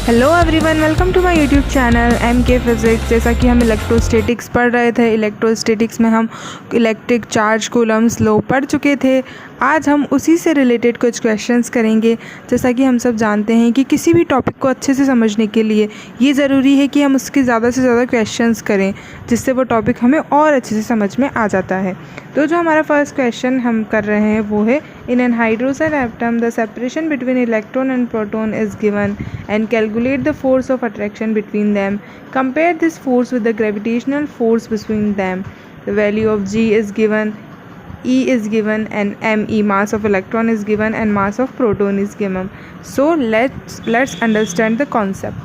Hello everyone, welcome to my YouTube channel MK physics. जैसा कि हम इलेक्ट्रोस्टैटिक्स पढ़ रहे थे, इलेक्ट्रोस्टैटिक्स में हम इलेक्ट्रिक चार्ज कूलम्स लॉ पढ़ चुके थे। आज हम उसी से रिलेटेड कुछ क्वेश्चंस करेंगे। जैसा कि हम सब जानते हैं कि किसी भी टॉपिक को अच्छे से समझने के लिए ये ज़रूरी है कि हम उसके ज़्यादा से ज़्यादा क्वेश्चंस करें, जिससे वो टॉपिक हमें और अच्छे से समझ में आ जाता है। तो जो हमारा फर्स्ट क्वेश्चन हम कर रहे हैं वो है, in an hydrogen atom the separation between electron and proton is given and calculate the force of attraction between them. Compare this force with the gravitational force between them. The value of G is given, E is given, and ME, mass of electron, is given, and mass of proton is given. So let's understand the concept.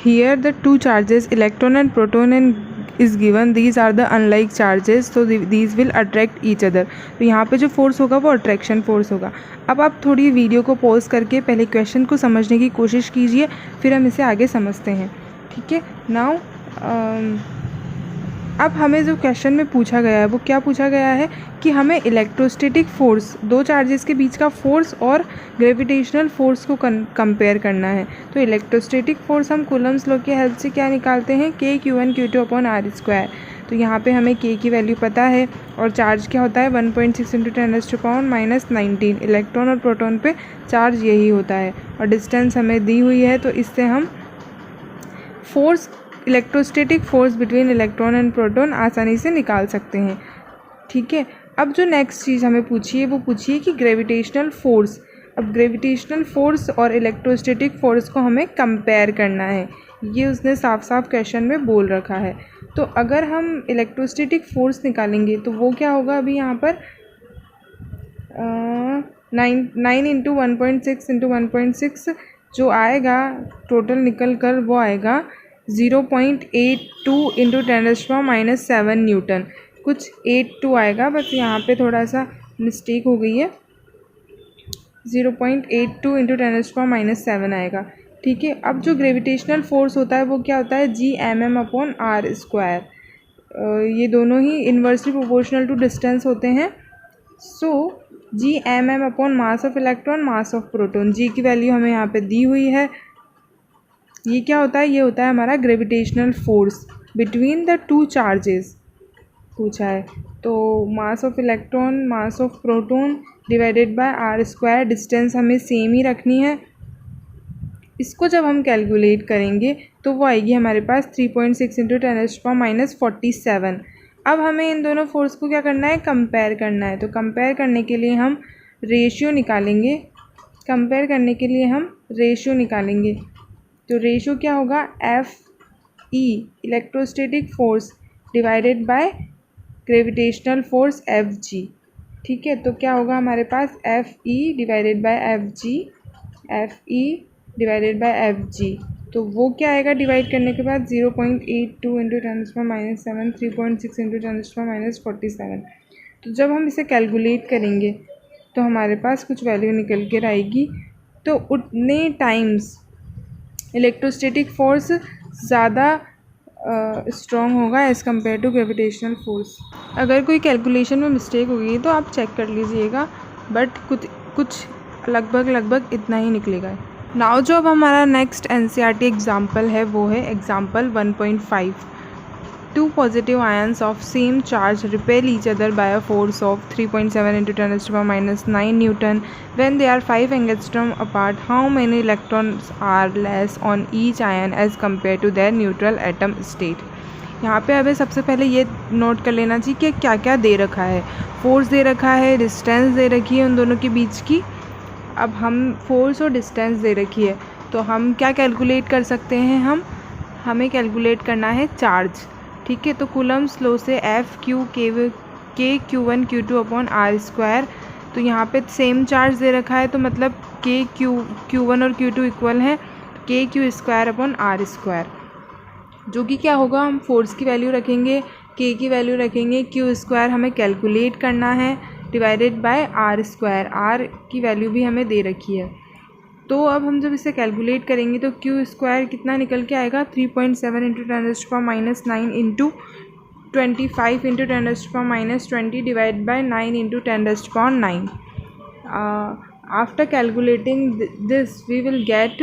Here the two charges, electron and proton, and is given. These are the unlike charges, so these will attract each other. तो यहाँ पे जो force होगा वो attraction force होगा। अब आप थोड़ी वीडियो को पॉज करके पहले क्वेश्चन को समझने की कोशिश कीजिए, फिर हम इसे आगे समझते हैं। ठीक है। नाउ अब हमें जो क्वेश्चन में पूछा गया है वो क्या पूछा गया है कि हमें इलेक्ट्रोस्टैटिक फोर्स, दो चार्जेस के बीच का फोर्स और ग्रेविटेशनल फोर्स को कंपेयर करना है। तो इलेक्ट्रोस्टैटिक फोर्स हम कूलम्स लॉ की हेल्प से क्या निकालते हैं, Q1Q2/r²। तो यहाँ पे हमें K की वैल्यू पता है और चार्ज क्या होता है 1.6 × 10⁻⁻19। इलेक्ट्रॉन और प्रोटॉन पे चार्ज यही होता है और डिस्टेंस हमें दी हुई है, तो इससे हम force, electrostatic force between electron and proton आसानी से निकाल सकते हैं। ठीक है। अब जो नेक्स्ट चीज़ हमें पूछी है वो पूछी है कि ग्रेविटेशनल फोर्स। अब ग्रेविटेशनल फोर्स और इलेक्ट्रोस्टैटिक फोर्स को हमें कंपेयर करना है, ये उसने साफ साफ क्वेश्चन में बोल रखा है। तो अगर हम इलेक्ट्रोस्टैटिक फोर्स निकालेंगे तो वो क्या होगा, अभी यहाँ पर 9 × 1.6 × 1.6 जो आएगा टोटल निकल कर वो आएगा 0.82 × 10⁻⁻7 न्यूटन। कुछ 82 आएगा, बस यहाँ पे थोड़ा सा मिस्टेक हो गई है, 0.82 × 10⁻⁷ आएगा। ठीक है। अब जो ग्रेविटेशनल फोर्स होता है वो क्या होता है, Gmm/r²। ये दोनों ही इन्वर्सली प्रोपोर्शनल टू डिस्टेंस होते हैं। सो Gmm/ mass of electron, mass of proton. G की वैल्यू हमें यहाँ पे दी हुई है। ये क्या होता है, ये होता है हमारा gravitational force between the two charges पूछा है। तो mass of electron, mass of proton divided by r²। Distance हमें सेम ही रखनी है। इसको जब हम कैलकुलेट करेंगे तो वो आएगी हमारे पास 3.6 × 10⁻⁻47। अब हमें इन दोनों फोर्स को क्या करना है, कंपेयर करना है। तो कंपेयर करने के लिए हम रेशियो निकालेंगे। तो रेशियो क्या होगा, FE electrostatic force divided by gravitational force FG। ठीक है। तो क्या होगा हमारे पास FE डिवाइडेड बाय FG। तो वो क्या आएगा डिवाइड करने के बाद 0.82 × 10⁻⁻7, 3.6 × 10⁻⁻47। तो जब हम इसे कैलकुलेट करेंगे तो हमारे पास कुछ वैल्यू निकल कर आएगी। तो उतने टाइम्स इलेक्ट्रोस्टैटिक फोर्स ज़्यादा स्ट्रॉन्ग होगा as compare to gravitational force. अगर कोई कैलकुलेशन में मिस्टेक हो गई तो आप चेक कर लीजिएगा, बट कुछ लगभग इतना ही निकलेगा। नाउ जो अब हमारा नेक्स्ट NCERT एग्जाम्पल है वो है example 1.5। Two positive ions of same charge repel each other by a force of 3.7 × 10⁻⁹ Newton. When they are 5 angstrom apart, how many electrons are less on each ion as compared to their neutral atom state? यहाँ पे हमें सबसे पहले ये note कर लेना चाहिए कि क्या क्या दे रखा है। फोर्स दे रखा है, डिस्टेंस दे रखी है उन दोनों के बीच की। अब हम फोर्स और डिस्टेंस दे रखी है तो हम क्या कैलकुलेट कर सकते हैं, हमें कैलकुलेट करना है चार्ज। ठीक है। तो कूलम्स लॉ से Q1Q2/r²। तो यहाँ पे सेम चार्ज दे रखा है तो मतलब Q1 और Q2 इक्वल है, Kq²/r²। जो कि क्या होगा, हम फोर्स की वैल्यू रखेंगे, K की वैल्यू रखेंगे, Q² हमें कैलकुलेट करना है डिवाइडेड बाय r²। r की वैल्यू भी हमें दे रखी है। तो अब हम जब इसे कैलकुलेट करेंगे तो Q² कितना निकल के आएगा, 3.7 × 10⁻⁹ into 25 × 10⁻20 divide by 9 × 10⁻9। After calculating this we will get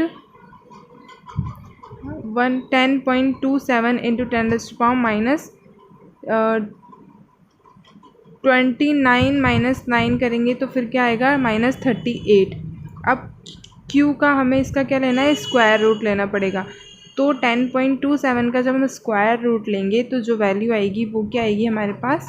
10.27 into 10⁻29 -9 करेंगे तो फिर क्या आएगा -38। अब q का हमें इसका क्या लेना है, स्क्वायर रूट लेना पड़ेगा। तो 10.27 का जब हम स्क्वायर रूट लेंगे तो जो वैल्यू आएगी वो क्या आएगी हमारे पास,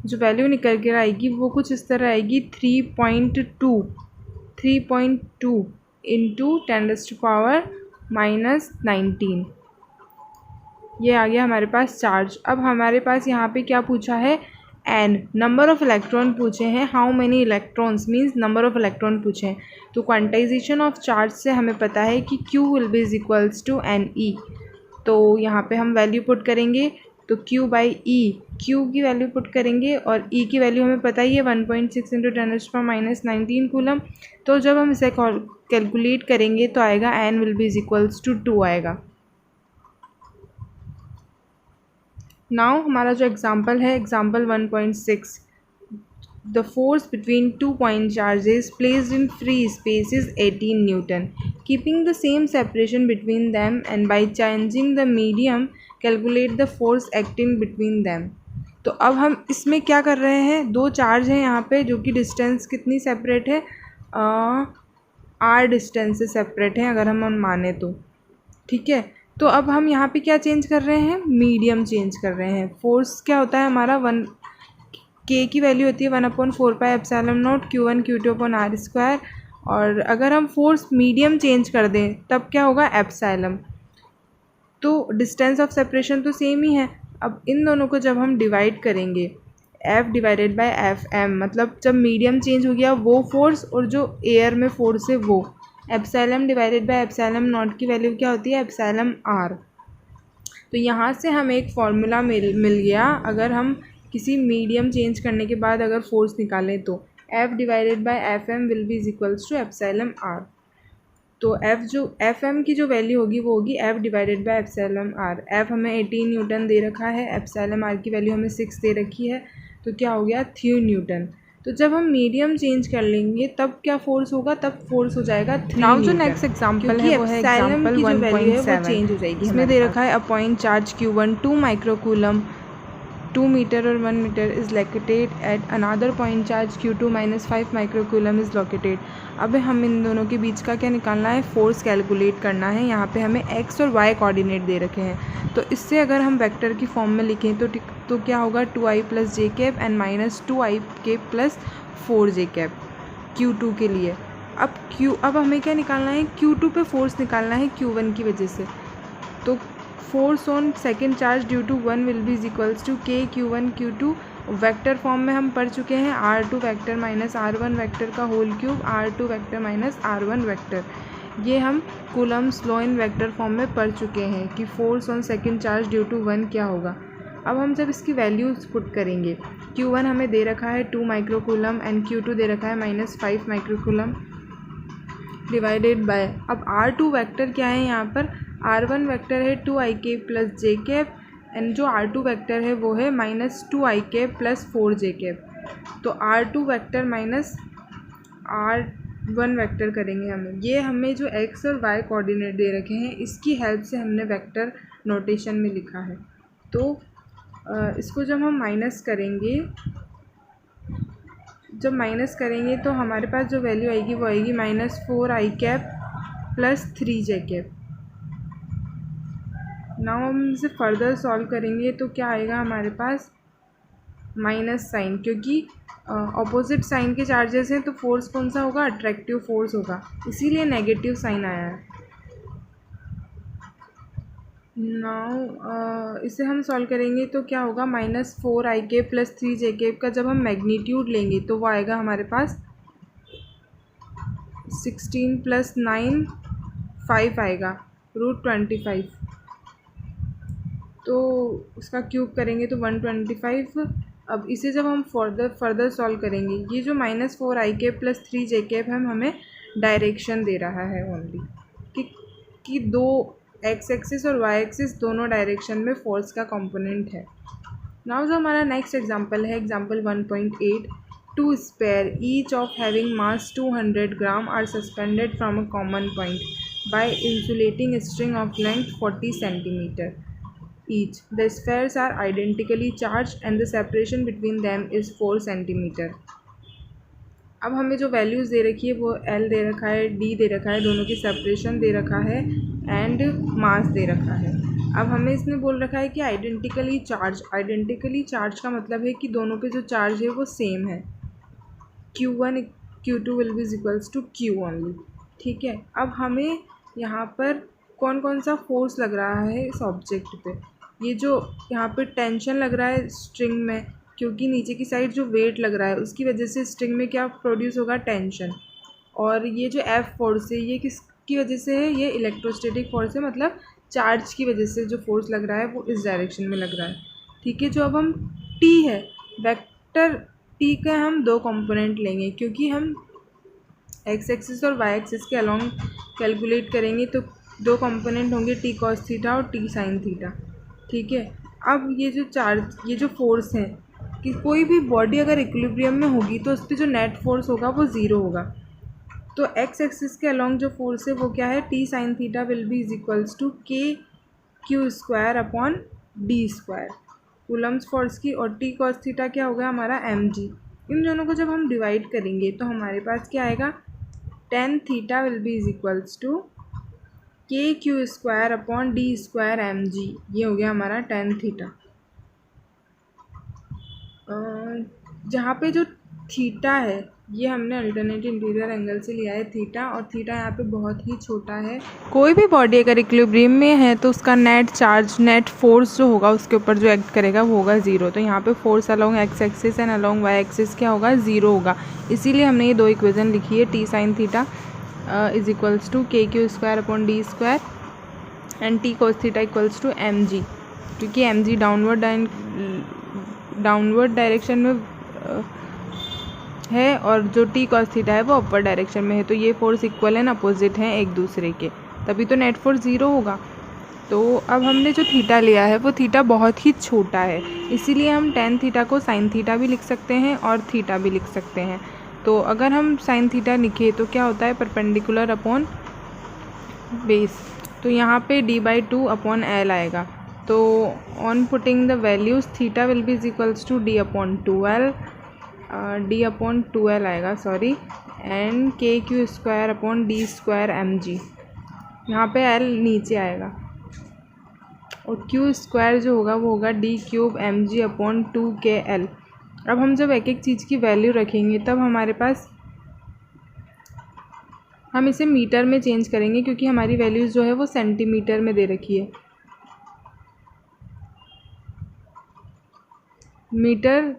जो वैल्यू निकल कर आएगी वो कुछ इस तरह आएगी 3.2 इंटू 10⁻⁻19। ये आ गया हमारे पास चार्ज। अब हमारे पास यहाँ पे क्या पूछा है, एन नंबर ऑफ़ इलेक्ट्रॉन पूछे हैं, how many electrons means number of electron पूछे हैं। तो क्वांटाइजेशन ऑफ चार्ज से हमें पता है कि Q will be is equals to N E. तो यहाँ पे हम वैल्यू पुट करेंगे तो Q बाई ई, Q की वैल्यू पुट करेंगे और E की वैल्यू हमें पता ही है 1.6 इंटू 10⁻⁻19 कूलम। तो जब हम इसे कैलकुलेट करेंगे तो आएगा N will be is equals to 2 आएगा। नाउ हमारा जो एग्जाम्पल है example 1.6, the force between 2 point charges placed in free space is 18 newton, keeping the same separation between them and by changing the medium calculate the force acting between them. तो अब हम इसमें क्या कर रहे हैं, दो चार्ज हैं यहाँ पे जो कि डिस्टेंस कितनी सेपरेट है, r डिस्टेंस से सेपरेट है अगर हम माने तो, ठीक है। तो अब हम यहाँ पे क्या चेंज कर रहे हैं, मीडियम चेंज कर रहे हैं। फोर्स क्या होता है हमारा, k की वैल्यू होती है 1/4πε0 Q1 Q2/r²। और अगर हम फोर्स मीडियम चेंज कर दें तब क्या होगा, एप्सिलॉन। तो डिस्टेंस ऑफ सेपरेशन तो सेम ही है। अब इन दोनों को जब हम डिवाइड करेंगे F डिवाइडेड बाय FM, मतलब जब मीडियम चेंज हो गया वो फोर्स और जो एयर में फोर्स है वो, epsilon divided by epsilon not की वैल्यू क्या होती है, एप्सिलॉन r। तो यहाँ से हमें एक फॉर्मूला मिल गया, अगर हम किसी मीडियम चेंज करने के बाद अगर फोर्स निकालें तो F divided by FM will be is equals to epsilon r। तो FM की जो वैल्यू होगी वो होगी F divided by epsilon r। F हमें 18 न्यूटन दे रखा है, एप्सिलॉन r की वैल्यू हमें 6 दे रखी है, तो क्या हो गया 3 न्यूटन। तो जब हम मीडियम चेंज कर लेंगे तब क्या फोर्स होगा, तब फोर्स हो जाएगा 3 न्यूटन। जो नेक्स्ट एग्जांपल है वो है एग्जांपल 1.7, चेंज हो जाएगी। इसमें दे रखा है a point charge Q1 2 microcoulomb 2 metre और 1 metre is located at another point charge Q2 -5 microcoulomb is located. अब हम इन दोनों के बीच का क्या निकालना है, फोर्स कैलकुलेट करना है। यहाँ पे हमें x और y कोऑर्डिनेट दे रखे हैं, तो इससे अगर हम वेक्टर की फॉर्म में लिखें तो क्या होगा 2i + j cap and -2i cap + 4j cap Q2 के लिए। अब हमें क्या निकालना है, Q2 पे फोर्स निकालना है Q1 की वजह से। तो force on second charge due to 1 will be is equals to k Q1 Q2। Vector form में हम पढ़ चुके हैं r2 vector minus r1 vector का whole cube, r2 vector minus r1 vector. ये हम Coulomb's law in vector form में पढ़ चुके हैं कि force on second charge due to 1 क्या होगा। अब हम जब इसकी वैल्यूज पुट करेंगे, Q1 हमें दे रखा है 2 माइक्रोकूलम एंड Q2 दे रखा है -5 माइक्रोकूलम डिवाइडेड बाय, अब r2 वेक्टर क्या है यहाँ पर, r1 वेक्टर है 2i cap + j cap and जो r2 वेक्टर है वो है -2i कैप + 4j कैप। तो r2 vector minus r1 vector करेंगे हमें जो x और y कोऑर्डिनेट दे रखे हैं इसकी हेल्प से हमने वेक्टर नोटेशन में लिखा है। तो इसको जब हम माइनस करेंगे तो हमारे पास जो वैल्यू आएगी वो आएगी -4i cap + 3j cap. Now हम इसे फर्दर सॉल्व करेंगे तो क्या आएगा हमारे पास, माइनस साइन, क्योंकि ऑपोजिट साइन के चार्जेस हैं तो फोर्स कौन सा होगा, अट्रैक्टिव फोर्स होगा, इसीलिए नेगेटिव साइन आया है। नाउ इसे हम सॉल्व करेंगे तो क्या होगा, -4i कैप + 3j कैप का जब हम मैग्नीट्यूड लेंगे तो वो आएगा हमारे पास 16 + 9 5 आएगा √25। तो उसका क्यूब करेंगे तो 125। अब इसे जब हम फर्दर सॉल्व करेंगे, ये जो -4i कैप + 3j कैप है हमें डायरेक्शन दे रहा है ओनली कि दो x एक्सिस और y एक्सिस दोनों डायरेक्शन में फोर्स का कंपोनेंट है। नाउ जो हमारा नेक्स्ट एग्जांपल है example 1.8, 2 sphere each of having mass 200 gram are suspended from a common point. by insulating a string of length 40 centimeter each. The spheres are identically charged and the separation between them is 4 centimeter. अब हमें जो values दे रखी है वो L दे रखा है, D दे रखा है, दोनों की सेपरेशन दे रखा है एंड मास दे रखा है. अब हमें इसमें बोल रखा है कि आइडेंटिकली चार्ज का मतलब है कि दोनों पे जो चार्ज है वो सेम है. Q1 Q2 will be equals to Q only. ठीक है. अब हमें यहाँ पर कौन कौन सा फोर्स लग रहा है इस ऑब्जेक्ट पे. ये जो यहाँ पे टेंशन लग रहा है स्ट्रिंग में, क्योंकि नीचे की साइड जो वेट लग रहा है उसकी वजह से स्ट्रिंग में क्या प्रोड्यूस होगा, टेंशन. और ये जो F फोर्स है ये किसकी वजह से है, ये इलेक्ट्रोस्टैटिक फोर्स है, मतलब चार्ज की वजह से जो फोर्स लग रहा है वो इस डायरेक्शन में लग रहा है. ठीक है. जो अब हम T है, वेक्टर T का हम दो कंपोनेंट लेंगे, क्योंकि हम एक्स एक्सिस और वाई एक्सिस के अलॉन्ग कैलकुलेट करेंगे तो दो कंपोनेंट होंगे T cos थीटा और T sin थीटा. ठीक है. अब ये जो चार्ज, ये जो फोर्स है कि कोई भी बॉडी अगर इक्विलिब्रियम में होगी तो उस पर जो नेट फोर्स होगा वो ज़ीरो होगा. तो एक्स एक्सिस के अलॉन्ग जो फोर्स है वो क्या है, T sin theta will be is equals to KQ square upon D square coulomb's force की, और T cos थीटा क्या होगा हमारा mg. इन दोनों को जब हम डिवाइड करेंगे तो हमारे पास क्या आएगा, tan theta will be is equals to KQ square upon D square mg. ये हो गया हमारा tan थीटा. जहाँ पे जो थीटा है ये हमने अल्टरनेट इंटीरियर एंगल से लिया है थीटा, और थीटा यहाँ पे बहुत ही छोटा है. कोई भी बॉडी अगर इक्विलिब्रियम में है तो उसका नेट चार्ज, नेट फोर्स जो होगा उसके ऊपर जो एक्ट करेगा वो होगा ज़ीरो. तो यहाँ पे force along X axis and along Y axis क्या होगा, ज़ीरो होगा. इसीलिए हमने ये दो इक्वेशन लिखी है, T sin theta is equals to KQ square upon D square and T cos theta equals to mg, क्योंकि mg डाउनवर्ड डायरेक्शन में है और जो T cos थीटा है वो अपर डायरेक्शन में है. तो ये फोर्स इक्वल एंड अपोजिट हैं एक दूसरे के, तभी तो नेट फोर्स ज़ीरो होगा. तो अब हमने जो थीटा लिया है वो थीटा बहुत ही छोटा है, इसीलिए हम tan थीटा को sin थीटा भी लिख सकते हैं और थीटा भी लिख सकते हैं. तो अगर हम sin थीटा लिखें तो क्या होता है, परपेंडिकुलर अपॉन बेस. तो यहाँ पे d/2 अपॉन L आएगा. तो on putting the values theta will be is equals to D upon 2L आएगा, sorry, and KQ square upon D square mg. यहाँ पे L नीचे आएगा और Q स्क्वायर जो होगा वो होगा D cube mg upon 2KL. अब हम जब एक एक चीज़ की वैल्यू रखेंगे तब हमारे पास, हम इसे मीटर में चेंज करेंगे क्योंकि हमारी वैल्यूज़ जो है वो सेंटीमीटर में दे रखी है. मीटर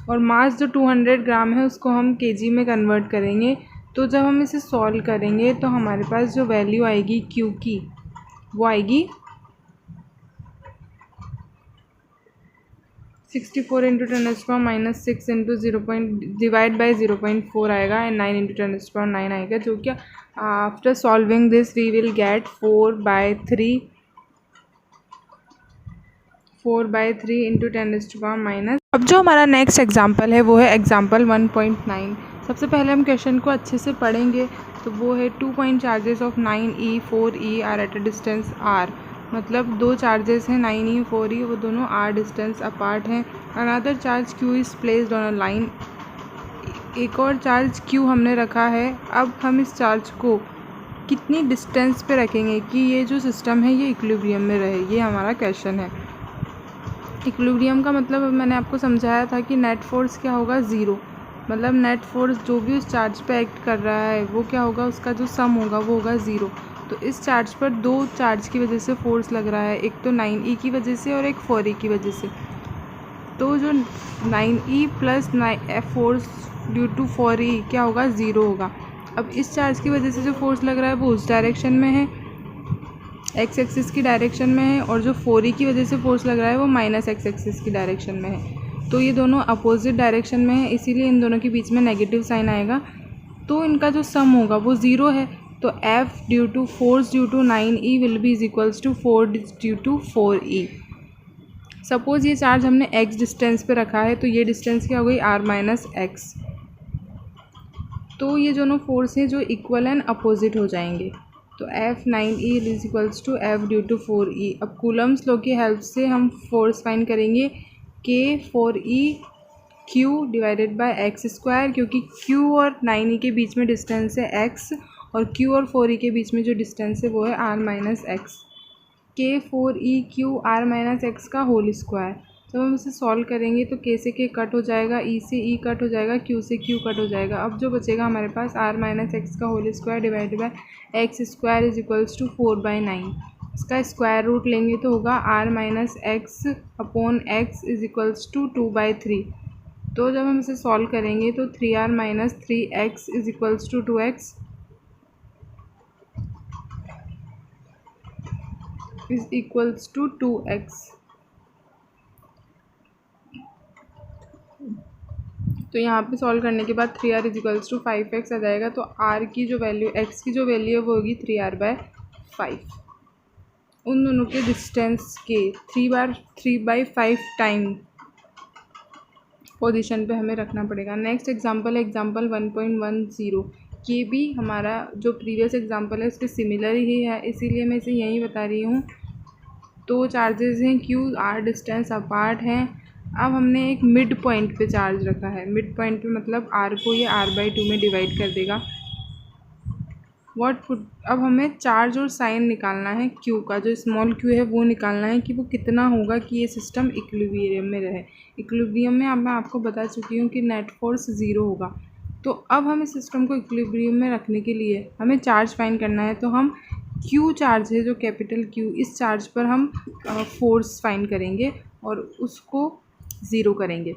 और मास जो 200 ग्राम है उसको हम केजी में कन्वर्ट करेंगे. तो जब हम इसे सॉल्व करेंगे तो हमारे पास जो वैल्यू आएगी Q की वो आएगी 64 इंटू 10⁻⁻6 इंटू 0.4 आएगा एंड 9 इंटू 10⁻9 आएगा, जो कि after solving this we will get 4/3 into 10⁻⁻. अब जो हमारा नेक्स्ट एग्जाम्पल है वो है एग्जाम्पल 1.9. सबसे पहले हम क्वेश्चन को अच्छे से पढ़ेंगे. तो वो है 2 point charges of 9E 4E are at a distance R. मतलब दो चार्जेस हैं 9E 4E, वो दोनों R डिस्टेंस अपार्ट हैं. Another charge Q is placed on a line. एक और चार्ज Q हमने रखा है. अब हम इस चार्ज को कितनी डिस्टेंस पे रखेंगे कि ये जो सिस्टम है ये इक्विलिब्रियम में रहे, ये हमारा क्वेश्चन है. इक्विलिब्रियम का मतलब मैंने आपको समझाया था कि नेट फोर्स क्या होगा, ज़ीरो. मतलब नेट फोर्स जो भी उस चार्ज पे एक्ट कर रहा है वो क्या होगा, उसका जो सम होगा वो होगा ज़ीरो. तो इस चार्ज पर दो चार्ज की वजह से फोर्स लग रहा है, एक तो 9E की वजह से और एक 4E की वजह से. तो जो 9E plus force due to 4E क्या होगा, ज़ीरो होगा. अब इस चार्ज की वजह से जो फोर्स लग रहा है वो उस डायरेक्शन में है, एक्स एक्सिस की डायरेक्शन में है, और जो 4E की वजह से फोर्स लग रहा है वो माइनस एक्स एक्सिस की डायरेक्शन में है. तो ये दोनों अपोजिट डायरेक्शन में है, इसीलिए इन दोनों के बीच में नेगेटिव साइन आएगा. तो इनका जो सम होगा वो ज़ीरो है. तो F due to force due to 9E will be is equals to 4 due to 4E. Suppose ये चार्ज हमने x डिस्टेंस पे रखा है, तो ये डिस्टेंस क्या हो गई, R माइनस एक्स. तो ये दोनों फोर्स हैं जो इक्वल एंड अपोजिट हो जाएंगे। तो F9E is equals to F due to 4E। अब कूलम्स लॉ की हेल्प से हम फोर्स फाइंड करेंगे K 4E Q divided by X square, क्योंकि Q और 9E के बीच में डिस्टेंस है x और Q और 4E के बीच में जो डिस्टेंस है वो है r minus x. K 4E Q r minus X का होल स्क्वायर। जब हम इसे सॉल्व करेंगे तो K से K कट हो जाएगा, E से E कट हो जाएगा, Q से Q कट हो जाएगा। अब जो बचेगा हमारे पास r माइनस एक्स का whole square divide by X square is equals to 4/9। इसका स्क्वायर रूट लेंगे तो होगा r minus X upon X is equals to 2/3। तो जब हम इसे सॉल्व करेंगे तो 3r minus 3x is equals to 2x is equals to 2x। तो यहाँ पे सॉल्व करने के बाद 3r is equals to 5x आ जाएगा। तो r की जो वैल्यू, x की जो वैल्यू है वो होगी 3r/5। उन दोनों के डिस्टेंस के 3/5 टाइम पोजीशन पे हमें रखना पड़ेगा। नेक्स्ट एग्जांपल है एग्जांपल 1.10। ये भी हमारा जो प्रीवियस एग्जांपल है उसके सिमिलर ही है, इसीलिए मैं इसे यहीं बता रही हूँ। तो चार्जेस हैं Q R डिस्टेंस अपार्ट हैं। अब हमने एक मिड पॉइंट पे चार्ज रखा है। मिड पॉइंट पे मतलब R को ये r/2 में डिवाइड कर देगा। अब हमें चार्ज और साइन निकालना है Q का। जो स्मॉल q है वो निकालना है कि वो कितना होगा कि ये सिस्टम इक्विलिब्रियम में रहे। इक्विलिब्रियम में अब मैं आपको बता चुकी हूँ कि नेट फोर्स 0 होगा। तो अब हम इस सिस्टम को इक्विलिब्रियम में रखने के लिए हमें चार्ज फाइंड करना है। तो हम Q चार्ज है जो कैपिटल Q, इस चार्ज पर हम फोर्स फाइंड करेंगे और उसको 0 करेंगे।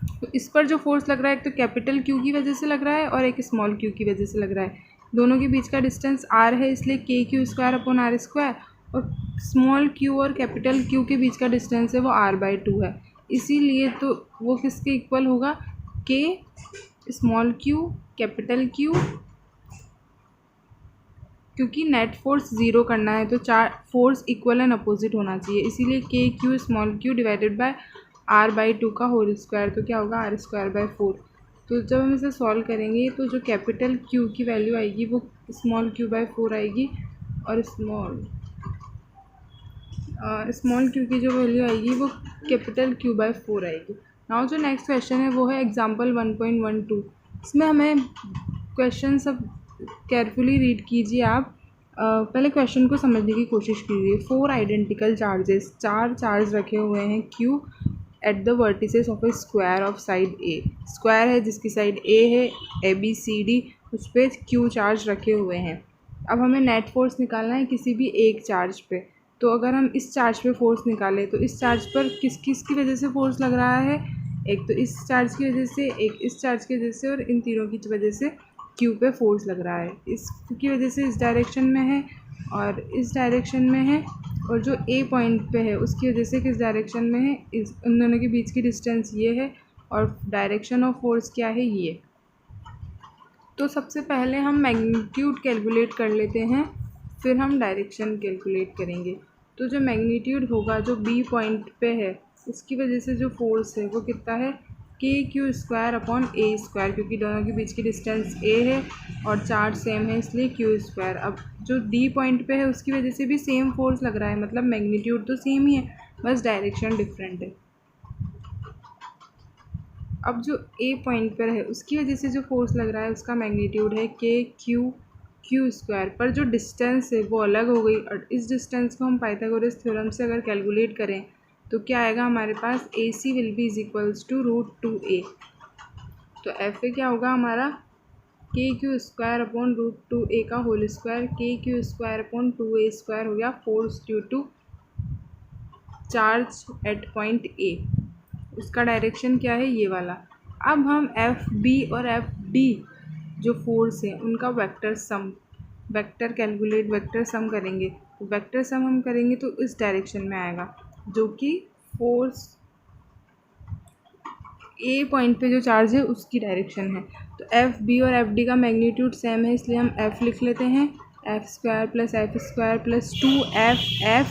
तो इस पर जो फोर्स लग रहा है एक तो कैपिटल Q की वजह से लग रहा है और एक स्मॉल q की वजह से लग रहा है। दोनों के बीच का डिस्टेंस r है, इसलिए KQ² अपॉन r स्क्वायर, और स्मॉल q और कैपिटल Q के बीच का डिस्टेंस है वो r/2 है। इसीलिए तो वो किसके इक्वल होगा, K small q capital Q। क्योंकि नेट फोर्स 0 करना है तो फोर्स इक्वल एंड अपोजिट होना चाहिए, इसीलिए KQ small q divided bye r/2 का होल स्क्वायर। तो क्या होगा r²/4। तो जब हम इसे सॉल्व करेंगे तो जो कैपिटल Q की वैल्यू आएगी वो स्मॉल q/4 आएगी और स्मॉल q की जो वैल्यू आएगी वो कैपिटल Q/4 आएगी। नाउ जो नेक्स्ट क्वेश्चन है वो है एग्जांपल 1.12। इसमें हमें क्वेश्चन सब केयरफुली रीड कीजिए आप। पहले क्वेश्चन को समझने की कोशिश कीजिए। 4 आइडेंटिकल चार्जेस, 4 चार्ज रखे हुए हैं Q at the vertices of A square of side A। Square है जिसकी साइड A है, ABCD, उस पर Q चार्ज रखे हुए हैं। अब हमें नेट फोर्स निकालना है किसी भी एक चार्ज पे। तो अगर हम इस चार्ज पे फोर्स निकालें तो इस चार्ज पर किस किस की वजह से फोर्स लग रहा है, एक तो इस चार्ज की वजह से, एक इस चार्ज की वजह से और इन तीनों की वजह से Q पे फोर्स लग रहा है। इसकी वजह से इस डायरेक्शन में है और इस डायरेक्शन में है, और जो A पॉइंट पे है उसकी वजह से किस डायरेक्शन में है, इस उन दोनों के बीच की डिस्टेंस ये है और डायरेक्शन ऑफ फोर्स क्या है, ये। तो सबसे पहले हम मैग्नीट्यूड कैलकुलेट कर लेते हैं, फिर हम डायरेक्शन कैलकुलेट करेंगे। तो जो मैग्नीट्यूड होगा जो B पॉइंट पे है उसकी वजह से जो फोर्स है वो कितना है, KQ² अपॉन A², क्योंकि दोनों के बीच की डिस्टेंस A है और चार्ज सेम है इसलिए Q²। अब जो D पॉइंट पे है उसकी वजह से भी सेम फोर्स लग रहा है, मतलब मैग्नीट्यूड तो सेम ही है, बस डायरेक्शन डिफरेंट है। अब जो A पॉइंट पर है उसकी वजह से जो फोर्स लग रहा है उसका मैग्नीट्यूड है KQ², पर जो डिस्टेंस है वो अलग हो गई। और इस डिस्टेंस को हम पाइथागोरस थ्योरम से अगर कैलकुलेट करें तो क्या आएगा हमारे पास, AC will be is equals to √2a। तो FA क्या होगा हमारा, KQ² अपॉन √2a का whole square. KQ² upon 2a² हो गया force due to charge at point A। उसका डायरेक्शन क्या है, ये वाला। अब हम FB और FD जो फोर्स है उनका वेक्टर सम करेंगे। तो वेक्टर सम हम करेंगे तो इस डायरेक्शन में आएगा, जो कि फोर्स A पॉइंट पे जो चार्ज है उसकी डायरेक्शन है। तो FB और FD का मैग्नीट्यूड सेम है इसलिए हम F लिख लेते हैं, F² plus F² plus 2FF।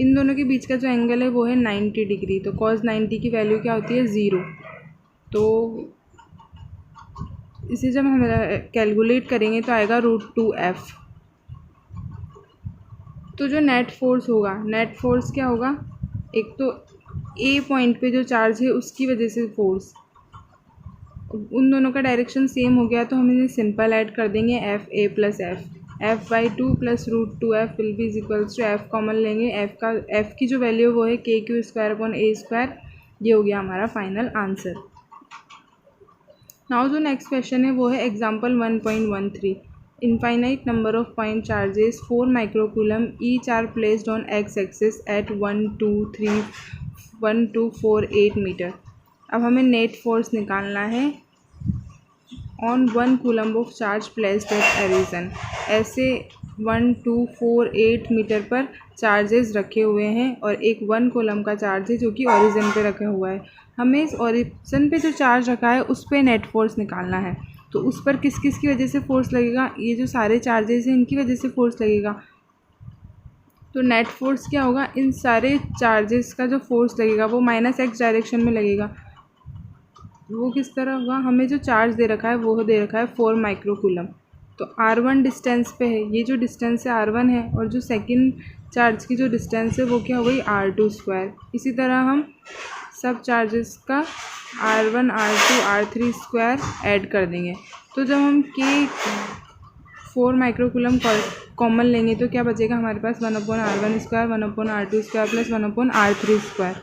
इन दोनों के बीच का जो एंगल है वो है 90 डिग्री। तो cos 90 की वैल्यू क्या होती है, 0। तो इसे जब हम कैलकुलेट करेंगे तो आएगा √2F। तो जो नेट फोर्स होगा, नेट फोर्स क्या होगा, एक तो ए पॉइंट पे जो चार्ज है उसकी वजह से फोर्स, उन दोनों का डायरेक्शन सेम हो गया तो हम इन्हें सिंपल ऐड कर देंगे एफ ए प्लस एफ/2 plus √2F will be equals to F common लेंगे, एफ की जो वैल्यू वो है KQ²/A²। ये हो गया हमारा फाइनल आंसर। नाउ जो नेक्स्ट क्वेश्चन है वो है example 1.13। Infinite number of point charges 4 microcoulomb each are placed on X axis at 1 2 3 1 2 4 8 metre. अब हमें नेट फोर्स निकालना है on 1 coulomb of charge placed at origin. ऐसे 1 2 4 8 मीटर पर चार्जेस रखे हुए हैं और एक 1 कूलम का चार्ज है जो कि ओरिजिन पे रखा हुआ है। हमें इस ओरिजिन पे जो चार्ज रखा है उस पर नेट फोर्स निकालना है। तो उस पर किस किस की वजह से फोर्स लगेगा, ये जो सारे चार्जेस हैं इनकी वजह से फोर्स लगेगा। तो नेट फोर्स क्या होगा, इन सारे चार्जेस का जो फोर्स लगेगा वो -x डायरेक्शन में लगेगा। वो किस तरह होगा, हमें जो चार्ज दे रखा है वो दे रखा है 4 माइक्रोकूलम। तो R1 डिस्टेंस पे है, ये जो डिस्टेंस है R1 है, और जो सेकंड चार्ज की जो डिस्टेंस है वो क्या हो गई R2²। इसी तरह हम सब चार्जेस का R1 R2 R3² ऐड कर देंगे। तो जब हम K 4 माइक्रोकूलम कॉमन लेंगे तो क्या बचेगा हमारे पास 1/R1² 1/R2² plus 1/R3²।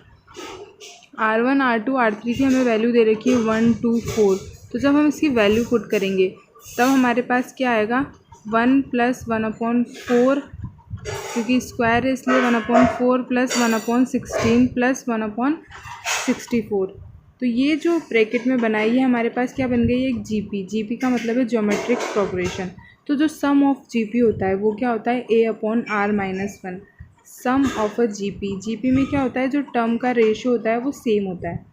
R1 R2 R3 की हमें वैल्यू दे रखी है 1 2 4। तो जब हम इसकी वैल्यू पुट करेंगे तब हमारे पास क्या आएगा 1 प्लस 1/4, क्योंकि स्क्वायर है इसलिए 1/4 प्लस 1/16 प्लस 1/64। तो ये जो ब्रैकेट में बनाई है हमारे पास क्या बन गई है, एक जीपी का मतलब है ज्योमेट्रिक प्रोग्रेशन। तो जो सम ऑफ जीपी होता है वो क्या होता है A/R-1। Some of a GP में क्या होता है, जो टर्म का रेशियो होता है वो सेम होता है।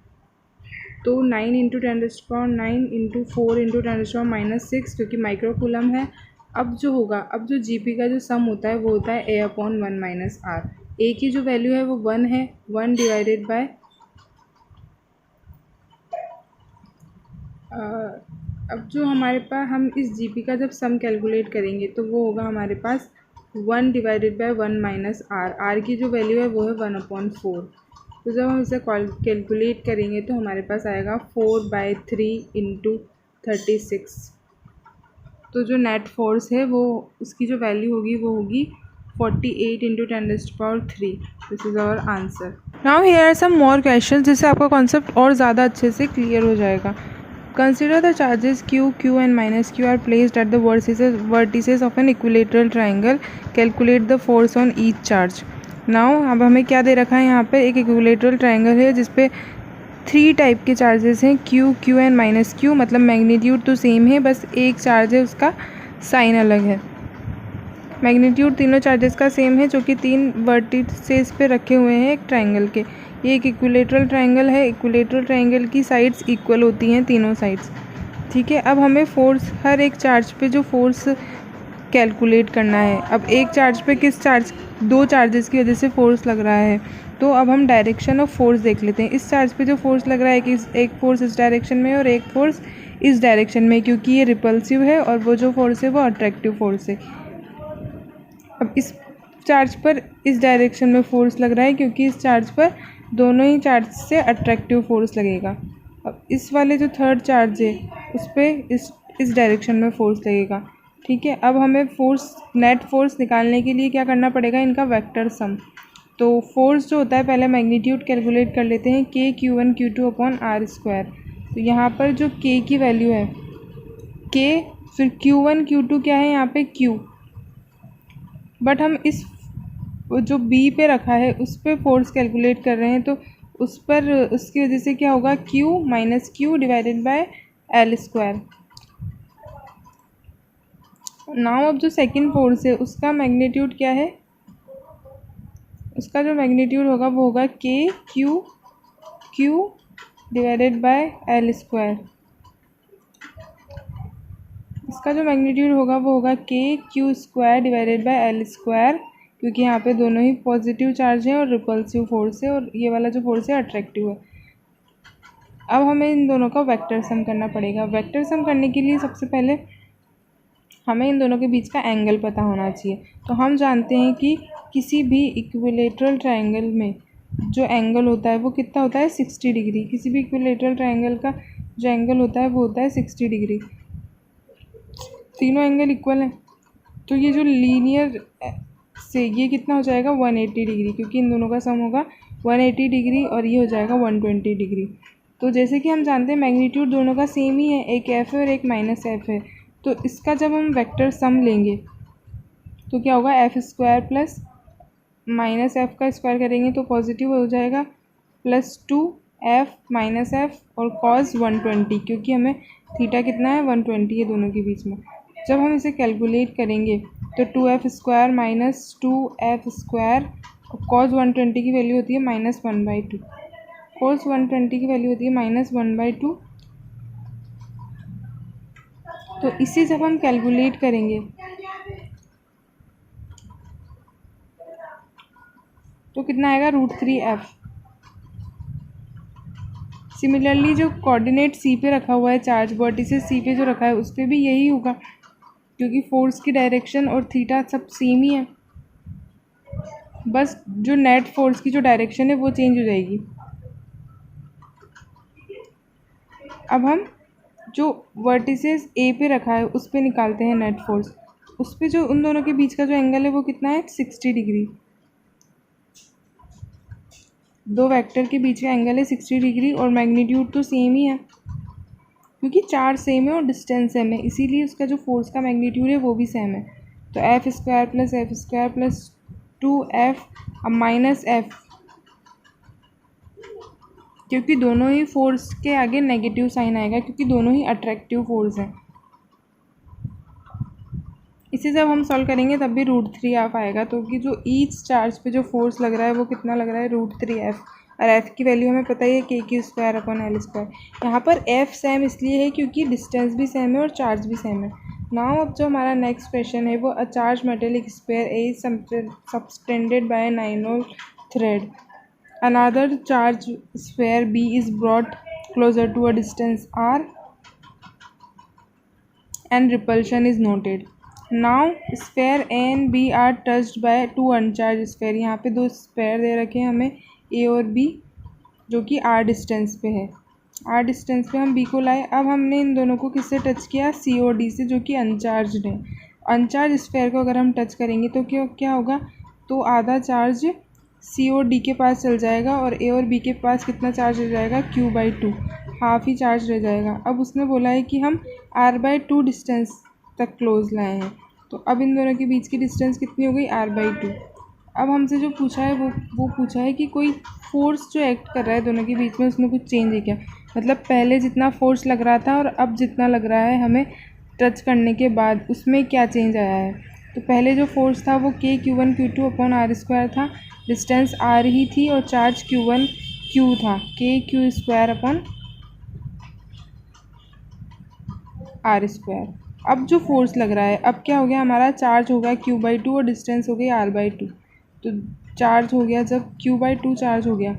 तो 9 × 10⁹ इंटू 4 × 10⁻⁻⁶, क्योंकि माइक्रोकूलम है। अब जो होगा, अब जो जीपी का जो सम होता है वो होता है A/1 - R। ए की जो वैल्यू है वो 1 है, 1 डिवाइडेड बाय अब जो हमारे पास, हम इस जीपी का जब सम कैलकुलेट करेंगे तो वो होगा हमारे पास 1 डिवाइडेड बाय 1 - R। आर की जो वैल्यू है वो है 1/4। तो जब हम इसे कैलकुलेट करेंगे तो हमारे पास आएगा 4/3 × 36। तो जो नेट फोर्स है वो, उसकी जो वैल्यू होगी वो होगी 48 × 10⁻3। This is our answer. Now here are some more question, जिससे आपका कॉन्सेप्ट और ज़्यादा अच्छे से क्लियर हो जाएगा। Consider the charges Q, Q and -Q are placed at the vertices of an equilateral triangle. Calculate the force on each charge. Now अब हमें क्या दे रखा है, यहाँ पे एक इक्विलेटरल ट्राइंगल है जिसपे 3 टाइप के चार्जेस हैं, Q, Q and -Q। मतलब मैग्नीट्यूड तो सेम है, बस एक चार्ज है उसका साइन अलग है। मैग्नीट्यूड तीनों चार्जेस का सेम है जो कि 3 वर्टिसेस पे रखे हुए हैं एक ट्राइंगल के। ये एक इक्विलेटरल ट्राइंगल है। इक्विलेटरल ट्राइंगल की साइड्स इक्वल होती हैं, तीनों साइड्स। ठीक है, अब हमें फोर्स, हर एक चार्ज पे जो फोर्स कैलकुलेट करना है। अब एक चार्ज पे दो चार्जेस की वजह से फोर्स लग रहा है, तो अब हम डायरेक्शन ऑफ फोर्स देख लेते हैं। इस चार्ज पे जो फोर्स लग रहा है कि एक फोर्स इस डायरेक्शन में और एक फोर्स इस डायरेक्शन में, क्योंकि ये रिपल्सिव है और वो जो फोर्स है वो अट्रैक्टिव फोर्स है। अब इस चार्ज पर इस डायरेक्शन में फोर्स लग रहा है क्योंकि इस चार्ज पर दोनों ही चार्ज से अट्रैक्टिव फोर्स लगेगा। अब इस वाले जो थर्ड चार्ज है उस पर इस डायरेक्शन में फोर्स लगेगा। ठीक है, अब हमें नेट फोर्स निकालने के लिए क्या करना पड़ेगा, इनका वेक्टर सम। तो फोर्स जो होता है, पहले मैग्नीट्यूड कैलकुलेट कर लेते हैं, KQ1 Q2/R²। तो यहाँ पर जो K की वैल्यू है K, फिर Q1 Q2 क्या है यहाँ पे Q, बट हम इस जो B पे रखा है उस पर फोर्स कैलकुलेट कर रहे हैं, तो उस पर उसकी वजह से क्या होगा Q - Q divided bye L²। Now अब जो सेकंड फोर्स है उसका मैग्नीट्यूड क्या है, उसका जो मैग्नीट्यूड होगा वो होगा Q डिवाइडेड बाय L²। इसका जो मैग्नीट्यूड होगा वो होगा KQ² डिवाइडेड बाय L², क्योंकि यहाँ पे दोनों ही पॉजिटिव चार्ज हैं और रिपल्सिव फोर्स है, और ये वाला जो फोर्स है अट्रैक्टिव है। अब हमें इन दोनों का वेक्टर सम करना पड़ेगा। वेक्टर सम करने के लिए सबसे पहले हमें इन दोनों के बीच का एंगल पता होना चाहिए। तो हम जानते हैं कि किसी भी इक्विलेटरल ट्रायंगल में जो एंगल होता है वो कितना होता है, 60 डिग्री। किसी भी इक्विलेटरल ट्रायंगल का जो एंगल होता है वो होता है 60 डिग्री। तीनों एंगल इक्वल हैं, तो ये जो लीनियर से ये कितना हो जाएगा, 180 डिग्री, क्योंकि इन दोनों का सम होगा 180 डिग्री और ये हो जाएगा 120 डिग्री। तो जैसे कि हम जानते हैं मैग्नीट्यूड दोनों का सेम ही है, एक एफ है और एक माइनस एफ है। तो इसका जब हम वेक्टर सम लेंगे तो क्या होगा, F square plus minus F का स्क्वायर करेंगे तो पॉजिटिव हो जाएगा, प्लस 2f माइनस एफ और कॉस 120, क्योंकि हमें थीटा कितना है, 120 है दोनों के बीच में। जब हम इसे कैलकुलेट करेंगे तो 2f square minus 2f square और कॉस 120 की वैल्यू होती है -1/2। कॉस 120 की वैल्यू होती है -1/2। तो इसी जब हम कैलकुलेट करेंगे तो कितना आएगा, √3f। सिमिलरली जो कोऑर्डिनेट सी पे रखा हुआ है, चार्ज वर्टिसेस सी पे जो रखा है उस पर भी यही होगा, क्योंकि फोर्स की डायरेक्शन और थीटा सब सेम ही है, बस जो नेट फोर्स की जो डायरेक्शन है वो चेंज हो जाएगी। अब हम जो वर्टिसेस ए पे रखा है उस पे निकालते हैं नेट फोर्स। उस पे जो उन दोनों के बीच का जो एंगल है वो कितना है, 60 डिग्री। दो वेक्टर के बीच का एंगल है 60 डिग्री और मैग्नीट्यूड तो सेम ही है, क्योंकि चार्ज सेम है और डिस्टेंस सेम है, इसीलिए उसका जो फोर्स का मैग्नीट्यूड है वो भी सेम है। तो एफ स्क्वायर प्लस 2f अब माइनस एफ, क्योंकि दोनों ही फोर्स के आगे नेगेटिव साइन आएगा, क्योंकि दोनों ही अट्रैक्टिव फोर्स हैं। इसे जब हम सॉल्व करेंगे तब भी √3f आएगा, तो कि जो ईच चार्ज पे जो फोर्स लग रहा है वो कितना लग रहा है, √3f। और f की वैल्यू हमें पता ही है, k² / L²। यहाँ पर f सेम इसलिए है क्योंकि डिस्टेंस भी सेम है और चार्ज भी सेम है। नाउ अब जो हमारा नेक्स्ट क्वेश्चन है वो, a charge metallic sphere A is subtended by a 9-hole thread. Another charge sphere B is brought closer to a distance r and repulsion is noted. Now sphere A and B are touched by two uncharged sphere. यहाँ पे दो spare दे रखे हैं हमें A और B, जो कि r distance पे है। r डिस्टेंस पे हम B को लाए। अब हमने इन दोनों को किससे टच किया, C और D से, जो कि अनचार्ज है। अनचार्ज स्फेयर को अगर हम टच करेंगे तो क्या क्या होगा, तो आधा चार्ज C और D के पास चल जाएगा और A और B के पास कितना चार्ज रह जाएगा, Q/2, हाफ ही चार्ज रह जाएगा। अब उसने बोला है कि हम r/2 डिस्टेंस तक क्लोज लाए हैं, तो अब इन दोनों के बीच की डिस्टेंस कितनी हो गई, r/2। अब हमसे जो पूछा है वो पूछा है कि कोई फोर्स जो एक्ट कर रहा है दोनों के बीच में, उसमें कुछ चेंज है क्या, मतलब पहले जितना फोर्स लग रहा था और अब जितना लग रहा है हमें टच करने के बाद, उसमें क्या चेंज आया है। तो पहले जो फोर्स था वो K/Q1/Q2/r² था, डिस्टेंस r ही थी और चार्ज Q1 Q था, K/Q²/r²। अब जो फोर्स लग रहा है, अब क्या हो गया, हमारा चार्ज हो गया Q/2 और डिस्टेंस हो गई r/2। तो चार्ज हो गया, जब Q/2 चार्ज हो गया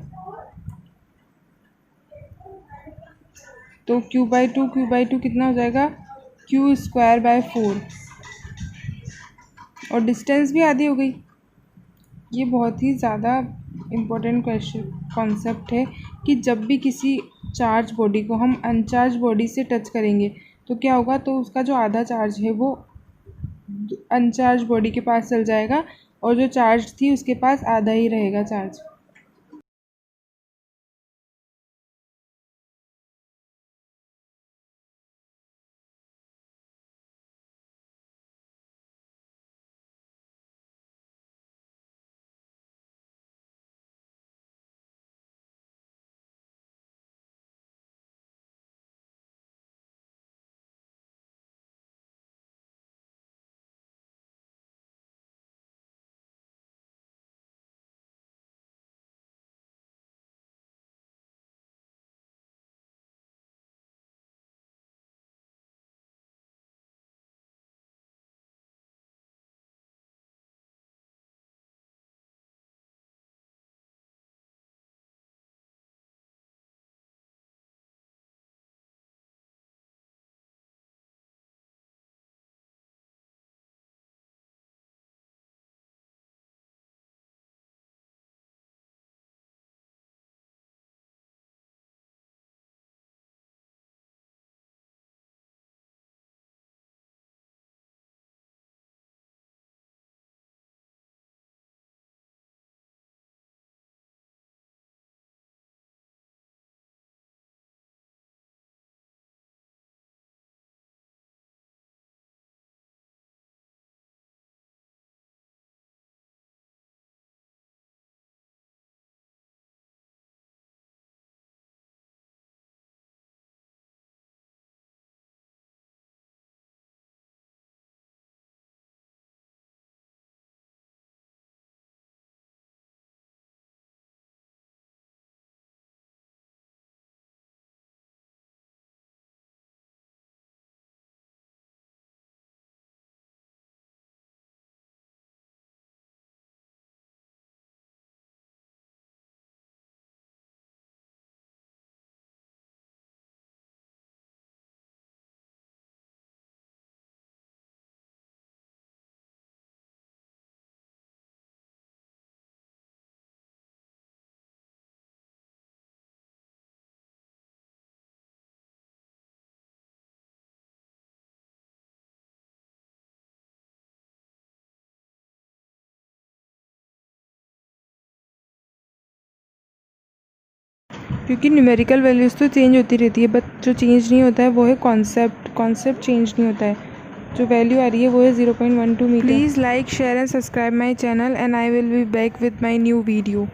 तो Q/2 कितना हो जाएगा, Q²/4, और डिस्टेंस भी आधी हो गई। ये बहुत ही ज़्यादा इम्पोर्टेंट क्वेश्चन कॉन्सेप्ट है कि जब भी किसी चार्ज बॉडी को हम अनचार्ज बॉडी से टच करेंगे तो क्या होगा, तो उसका जो आधा चार्ज है वो अनचार्ज बॉडी के पास चल जाएगा और जो चार्ज थी उसके पास आधा ही रहेगा चार्ज। क्योंकि न्यूमेरिकल वैल्यूज़ तो चेंज होती रहती है, बट जो चेंज नहीं होता है वो है कॉन्सेप्ट चेंज नहीं होता है। जो वैल्यू आ रही है वो है 0.12 metre. Please like share and subscribe my channel and I will be back with my new video.